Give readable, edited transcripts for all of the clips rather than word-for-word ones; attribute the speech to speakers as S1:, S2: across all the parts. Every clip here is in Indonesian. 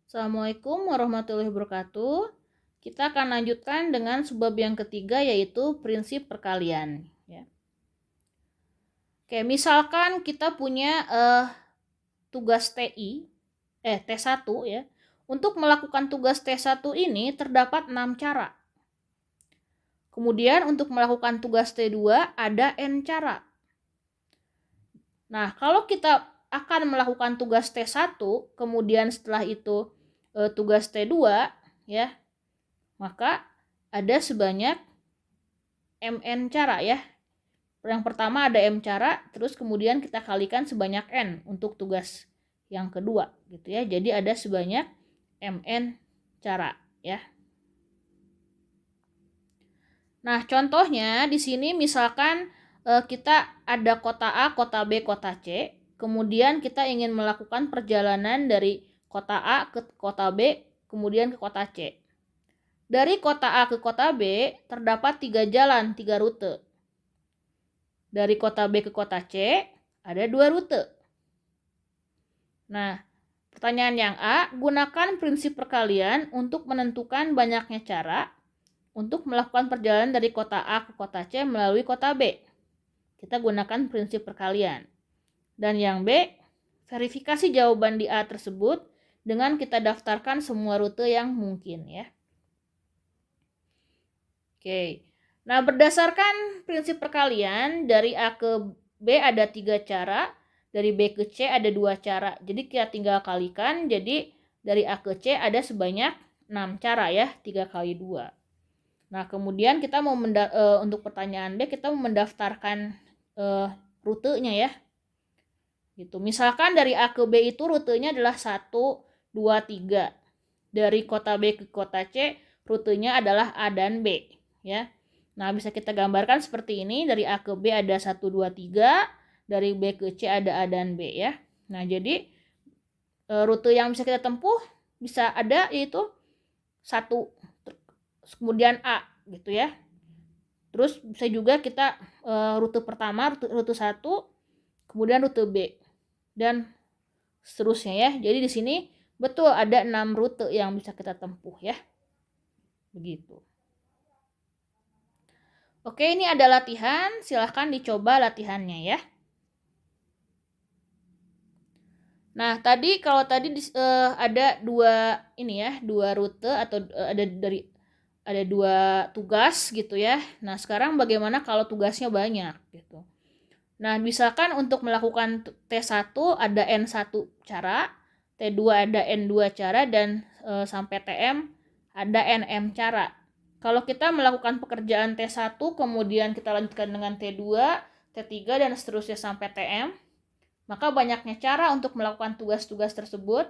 S1: Assalamualaikum warahmatullahi wabarakatuh. Kita akan lanjutkan dengan subbab yang ketiga, yaitu prinsip perkalian. Ya. Oke, misalkan kita punya tugas T1 ya. Untuk melakukan tugas T1 ini terdapat 6 cara. Kemudian untuk melakukan tugas T2 ada N cara. Nah, kalau kita akan melakukan tugas T1, kemudian setelah itu tugas T2 ya, maka ada sebanyak MN cara ya. Yang pertama ada M cara, terus kemudian kita kalikan sebanyak N untuk tugas yang kedua gitu ya. Jadi ada sebanyak MN cara ya. Nah, contohnya di sini misalkan kita ada kota A, kota B, kota C, kemudian kita ingin melakukan perjalanan dari kota A ke kota B, kemudian ke kota C. Dari kota A ke kota B terdapat 3 jalan, 3 rute. Dari kota B ke kota C ada 2 rute. Nah, pertanyaan yang A, gunakan prinsip perkalian untuk menentukan banyaknya cara untuk melakukan perjalanan dari kota A ke kota C melalui kota B. Kita gunakan prinsip perkalian. Dan yang B, verifikasi jawaban di A tersebut dengan kita daftarkan semua rute yang mungkin ya. Oke. Nah, berdasarkan prinsip perkalian, dari A ke B ada 3 cara, dari B ke C ada 2 cara. Jadi kita tinggal kalikan, jadi dari A ke C ada sebanyak 6 cara ya, 3 kali 2. Nah, kemudian kita mau untuk pertanyaan B, kita mau mendaftarkan rutenya ya. Gitu. Misalkan dari A ke B itu rutenya adalah 1, 2, 3. Dari kota B ke kota C, rutenya adalah A dan B ya. Nah, bisa kita gambarkan seperti ini. Dari A ke B ada 1, 2, 3. Dari B ke C ada A dan B ya. Nah, jadi rute yang bisa kita tempuh bisa ada yaitu 1, kemudian A gitu ya. Terus bisa juga kita rute pertama, rute 1, kemudian rute B dan seterusnya ya. Jadi di sini betul ada 6 rute yang bisa kita tempuh ya. Begitu. Oke, ini ada latihan, silahkan dicoba latihannya ya. Nah, kalau tadi ada 2 rute atau ada 2 tugas gitu ya. Nah, sekarang bagaimana kalau tugasnya banyak gitu. Nah, misalkan untuk melakukan T1 ada N1 cara, T2 ada N2 cara, dan sampai TM ada NM cara. Kalau kita melakukan pekerjaan T1 kemudian kita lanjutkan dengan T2, T3 dan seterusnya sampai TM, maka banyaknya cara untuk melakukan tugas-tugas tersebut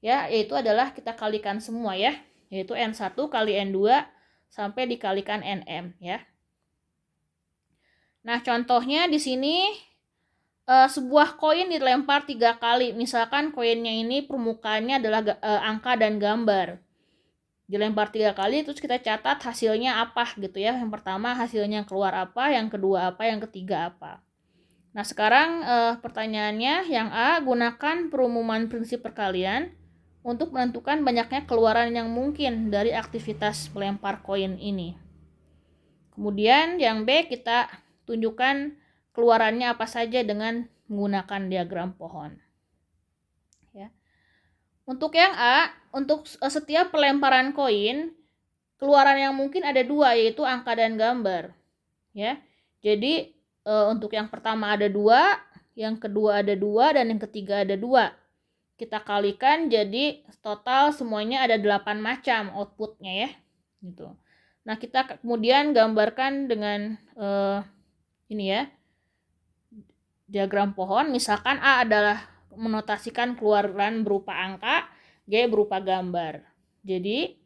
S1: ya, yaitu adalah kita kalikan semua ya, yaitu N1 kali N2 sampai dikalikan NM ya. Nah, contohnya di sini sebuah koin dilempar 3 kali. Misalkan koinnya ini permukaannya adalah angka dan gambar. Dilempar 3 kali, terus kita catat hasilnya apa gitu ya. Yang pertama hasilnya keluar apa, yang kedua apa, yang ketiga apa. Nah, sekarang pertanyaannya yang A, gunakan perumuman prinsip perkalian untuk menentukan banyaknya keluaran yang mungkin dari aktivitas melempar koin ini. Kemudian yang B, kita tunjukkan keluarannya apa saja dengan menggunakan diagram pohon. Ya. Untuk yang A, untuk setiap pelemparan koin, keluaran yang mungkin ada 2, yaitu angka dan gambar. Ya. Jadi untuk yang pertama ada 2, yang kedua ada 2, dan yang ketiga ada 2. Kita kalikan jadi total semuanya ada 8 macam outputnya ya. Gitu. Nah, kita kemudian gambarkan dengan ini ya, diagram pohon. Misalkan A adalah menotasikan keluaran berupa angka, G berupa gambar. Jadi,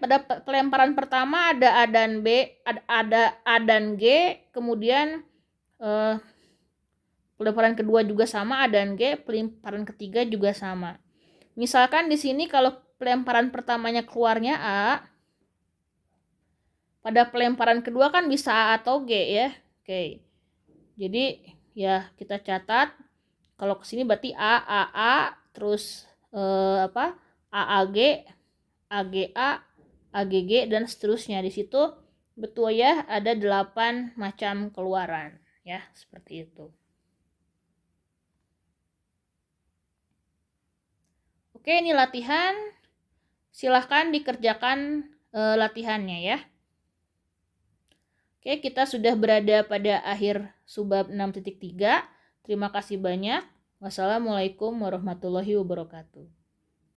S1: pada pelemparan pertama ada A dan B, ada A dan G, kemudian pelemparan kedua juga sama, A dan G, pelemparan ketiga juga sama. Misalkan di sini kalau pelemparan pertamanya keluarnya A, pada pelemparan kedua kan bisa A atau G ya. Oke. Jadi ya kita catat kalau ke sini berarti A, terus AAG, AGA, AGG, dan seterusnya. Di situ betul ya, ada 8 macam keluaran ya, seperti itu. Oke, ini latihan. Silahkan dikerjakan latihannya ya. Oke, kita sudah berada pada akhir subbab 6.3. Terima kasih banyak. Wassalamualaikum warahmatullahi wabarakatuh.